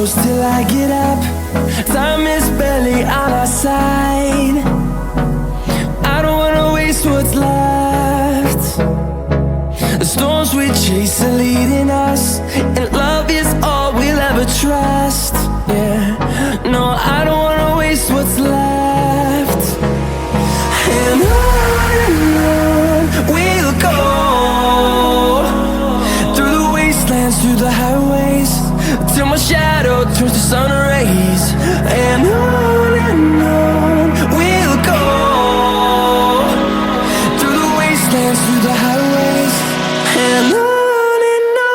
close till I get up. Time is barely on our side. I don't wanna waste what's left. The storms we chase are leading us, and love is all we'll ever trust. Yeah, no, I don't wanna waste what's left. And on we'll go, through the wastelands, through the highways, till my shadow turns to sun rays. And on we'll go, through the wastelands, through the highways, and on we'll go.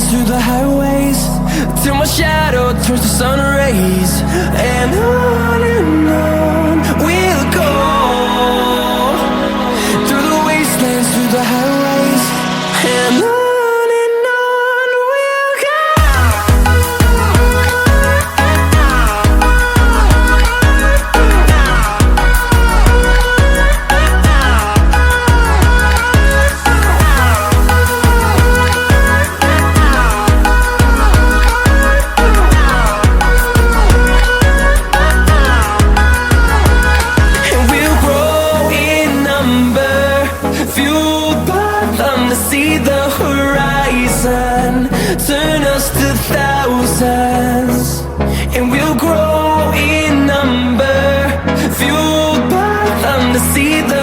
Through the highways, till my shadow turns to sun rays. And on we'll go, through the wastelands, through the highways, and on we'll go. See the horizon, turn us to thousands, and we'll grow in number, fueled by them to see the